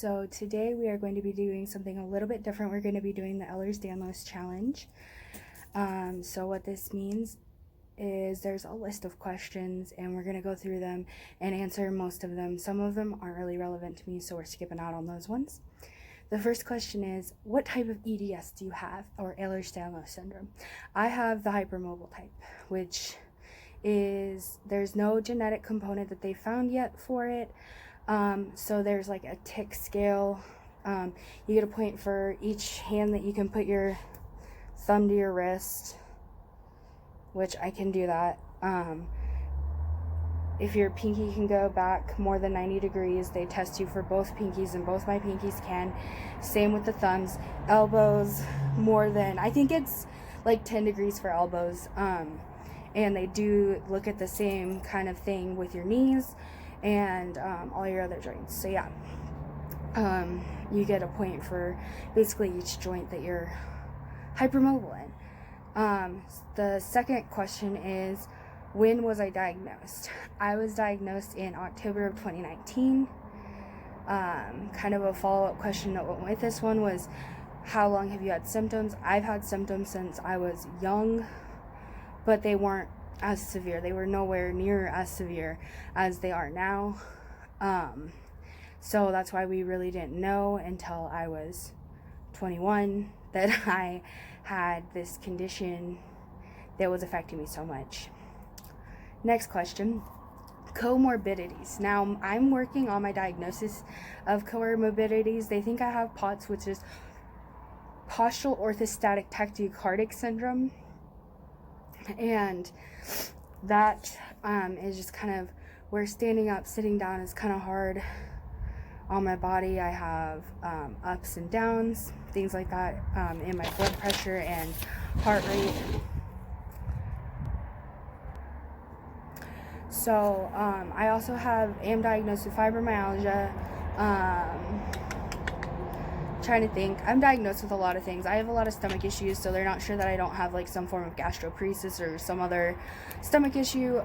So today we are going to be doing something a little bit different. We're going to be doing the Ehlers-danlos challenge. So what this means is there's a list of questions and we're going to go through them and answer most of them. Some of them aren't really relevant to me, so we're skipping out on those ones. The first question is, what type of EDS do you have, or Ehlers-danlos syndrome? I have the hypermobile type, which is, there's no genetic component that they found yet for it. So there's like a tick scale. You get a point for each hand that you can put your thumb to your wrist, which I can do that. If your pinky can go back more than 90 degrees, they test you for both pinkies, and both my pinkies can. Same with the thumbs. Elbows, more than, I think it's like 10 degrees for elbows. And they do look at the same kind of thing with your knees and all your other joints. So yeah, you get a point for basically each joint that you're hypermobile in. The second question is, when was I diagnosed? I was diagnosed in October of 2019. Kind of a follow-up question that went with this one was, how long have you had symptoms? I've had symptoms since I was young, but they weren't as severe. They were nowhere near as severe as they are now. So that's why we really didn't know until I was 21 that I had this condition that was affecting me so much. Next question, comorbidities. Now, I'm working on my diagnosis of comorbidities. They think I have POTS, which is postural orthostatic tachycardic syndrome. And that is just kind of where standing up, sitting down is kind of hard on my body. I have ups and downs, things like that, in my blood pressure and heart rate. So I also am diagnosed with fibromyalgia. Trying to think. I'm diagnosed with a lot of things. I have a lot of stomach issues, so they're not sure that I don't have like some form of gastroparesis or some other stomach issue.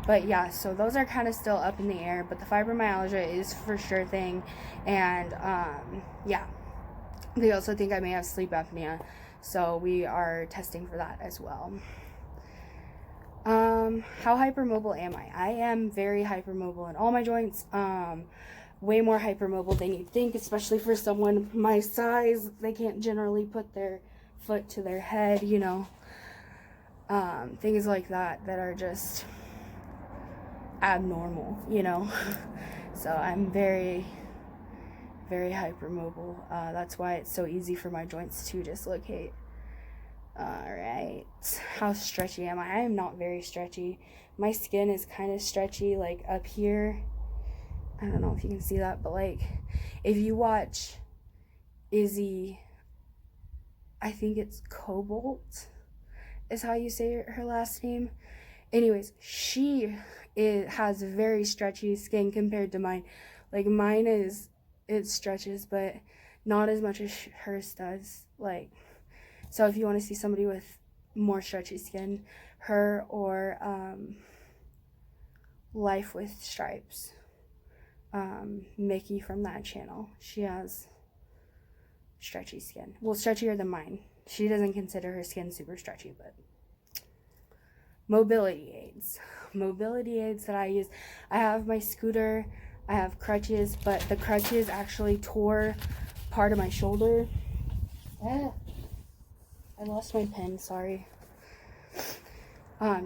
But yeah, so those are kind of still up in the air, but the fibromyalgia is for sure thing. And yeah, they also think I may have sleep apnea, so we are testing for that as well. How hypermobile am I? I am very hypermobile in all my joints. Way more hypermobile than you'd think, especially for someone my size. They can't generally put their foot to their head, you know. Things like that are just abnormal, you know. So I'm very, very hypermobile. That's why it's so easy for my joints to dislocate. Alright, how stretchy am I? I am not very stretchy. My skin is kind of stretchy, like up here. I don't know if you can see that, but like, if you watch Izzy, I think it's Cobalt is how you say her last name. Anyways, she has very stretchy skin compared to mine. Like, mine it stretches, but not as much as hers does. Like, so if you want to see somebody with more stretchy skin, her or Life with Stripes. Mickey from that channel. She has stretchy skin. Well, stretchier than mine. She doesn't consider her skin super stretchy, but mobility aids. Mobility aids that I use. I have my scooter. I have crutches, but the crutches actually tore part of my shoulder. I lost my pen, sorry.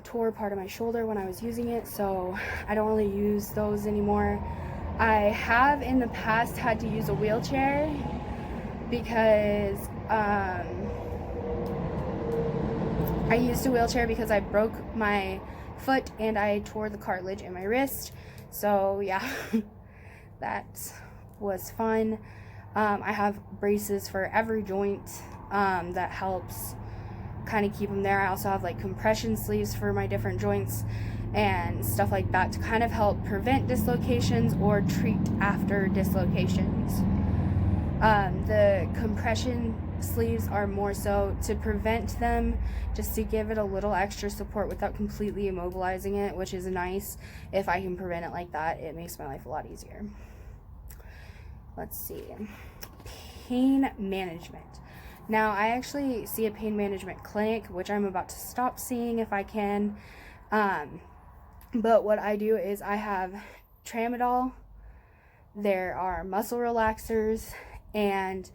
Tore part of my shoulder when I was using it, so I don't really use those anymore. I have in the past had to use a wheelchair because I used a wheelchair because I broke my foot and I tore the cartilage in my wrist. So yeah, that was fun. I have braces for every joint that helps kind of keep them there. I also have like compression sleeves for my different joints and stuff like that to kind of help prevent dislocations or treat after dislocations. The compression sleeves are more so to prevent them, just to give it a little extra support without completely immobilizing it, which is nice. If I can prevent it like that, it makes my life a lot easier. let's see, pain management. Now, I actually see a pain management clinic, which I'm about to stop seeing if I can. But what I do is I have tramadol, there are muscle relaxers, and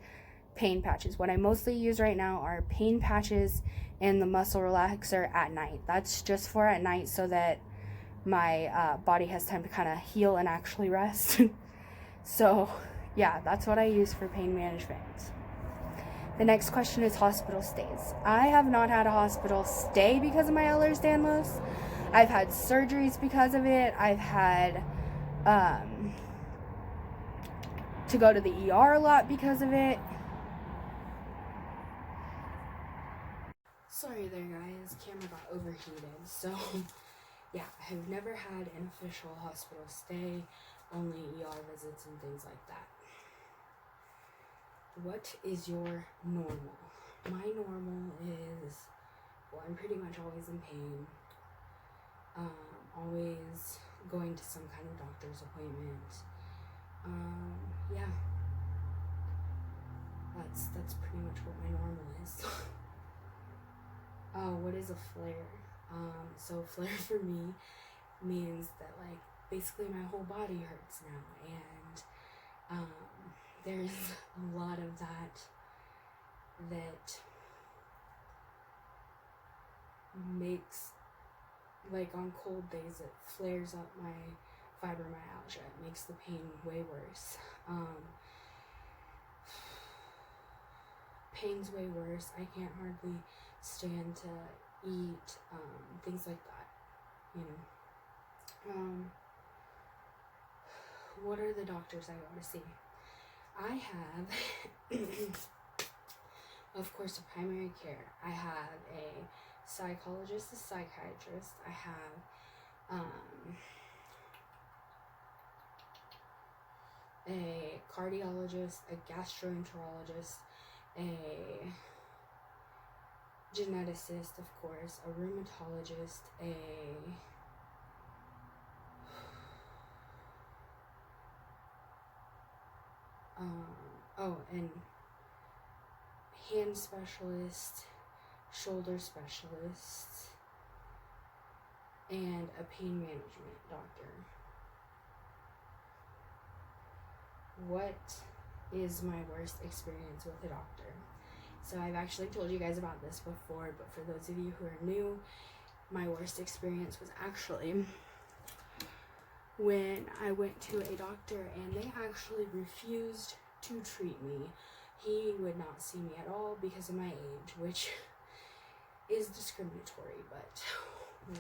pain patches. What I mostly use right now are pain patches and the muscle relaxer at night. That's just for at night so that my body has time to kind of heal and actually rest. So yeah, that's what I use for pain management. The next question is hospital stays. I have not had a hospital stay because of my Ehlers-danlos. I've had surgeries because of it. I've had to go to the ER a lot because of it. Sorry there, guys. Camera got overheated. So yeah, I've never had an official hospital stay, only ER visits and things like that. What is your normal? My normal is, well, I'm pretty much always in pain, always going to some kind of doctor's appointment. Yeah, that's pretty much what my normal is. Oh, what is a flare? So flare for me means that, like, basically my whole body hurts now, and there's a lot of that makes, like, on cold days it flares up my fibromyalgia. It makes the pain way worse. Pain's way worse. I can't hardly stand to eat, things like that, you know. What are the doctors I go to see? I have, of course, a primary care. I have a psychologist, a psychiatrist. I have a cardiologist, a gastroenterologist, a geneticist, of course, a rheumatologist, and hand specialist, shoulder specialist, and a pain management doctor. What is my worst experience with a doctor? So I've actually told you guys about this before, but for those of you who are new, my worst experience was actually when I went to a doctor and they actually refused to treat me. He would not see me at all because of my age, which is discriminatory, but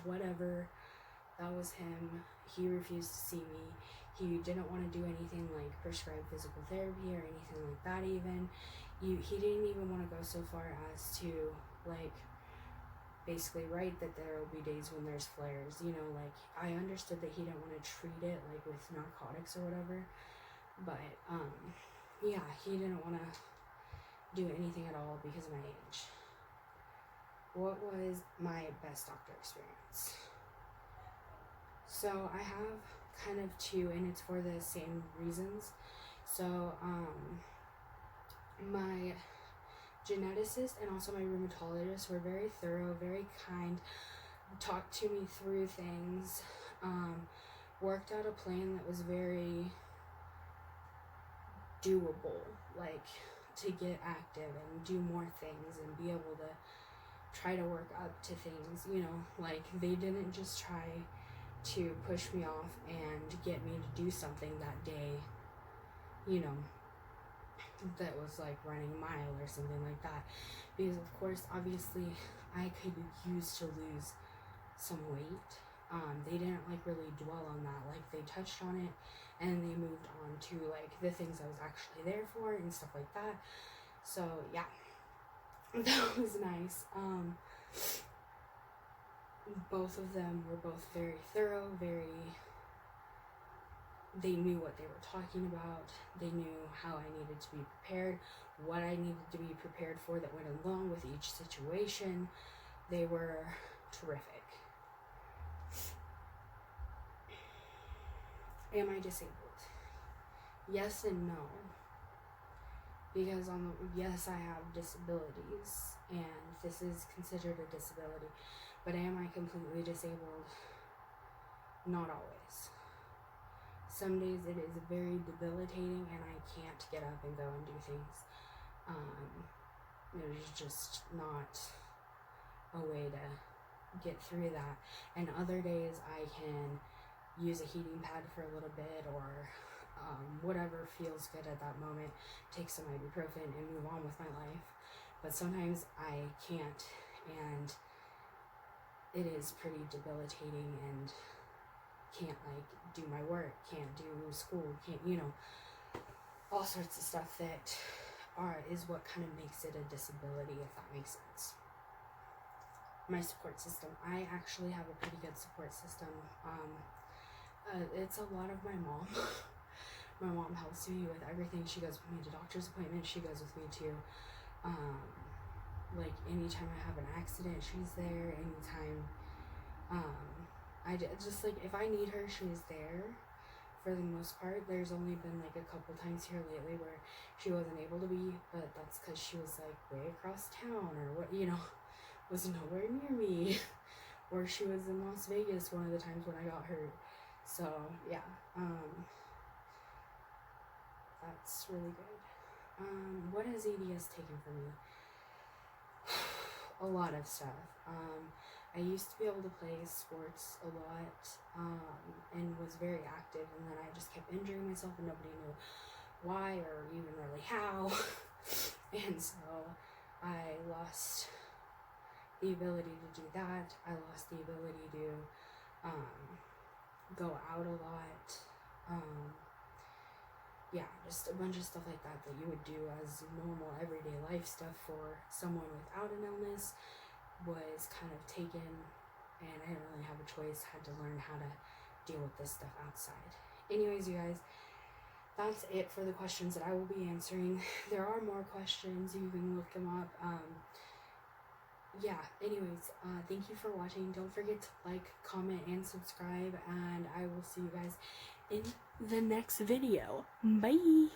whatever. That was him. He refused to see me. He didn't want to do anything like prescribe physical therapy or anything like that even. He didn't even want to go so far as to, like, basically write that there will be days when there's flares. You know, like, I understood that he didn't want to treat it, like, with narcotics or whatever. But, yeah, he didn't want to do anything at all because of my age. What was my best doctor experience? So I have kind of two, and it's for the same reasons. So my geneticist and also my rheumatologist were very thorough, very kind, talked to me through things, worked out a plan that was very doable, like to get active and do more things and be able to try to work up to things, you know, like they didn't just try to push me off and get me to do something that day, you know, that was like running a mile or something like that, because of course obviously I could use to lose some weight. They didn't like really dwell on that, like they touched on it and they moved on to like the things I was actually there for and stuff like that. So yeah, that was nice. Both of them were both very thorough, they knew what they were talking about. They knew how I needed to be prepared, what I needed to be prepared for that went along with each situation. They were terrific. Am I disabled? yes and no. Because yes, I have disabilities, and this is considered a disability, but am I completely disabled? Not always. Some days it is very debilitating, and I can't get up and go and do things. It is just not a way to get through that. And other days I can use a heating pad for a little bit, or whatever feels good at that moment, take some ibuprofen and move on with my life. But sometimes I can't, and it is pretty debilitating, and can't do my work, can't do school, can't, all sorts of stuff that is what kind of makes it a disability, if that makes sense. My support system, I actually have a pretty good support system. It's a lot of my mom. My mom helps me with everything. She goes with me to doctor's appointments. She goes with me to, anytime I have an accident, she's there. Anytime, just if I need her, she's there. For the most part, there's only been a couple times here lately where she wasn't able to be, but that's because she was way across town, or was nowhere near me. Or she was in Las Vegas one of the times when I got hurt. So yeah, that's really good. What has ADS taken from me? A lot of stuff. I used to be able to play sports a lot, and was very active, and then I just kept injuring myself, and nobody knew why or even really how. And so I lost the ability to do that. I lost the ability to go out a lot. Just a bunch of stuff like that you would do as normal everyday life stuff for someone without an illness was kind of taken, and I didn't really have a choice. Had to learn how to deal with this stuff outside. Anyways, you guys, that's it for the questions that I will be answering. There are more questions. You can look them up. Anyways, thank you for watching. Don't forget to comment, and subscribe, and I will see you guys in the next video. Bye!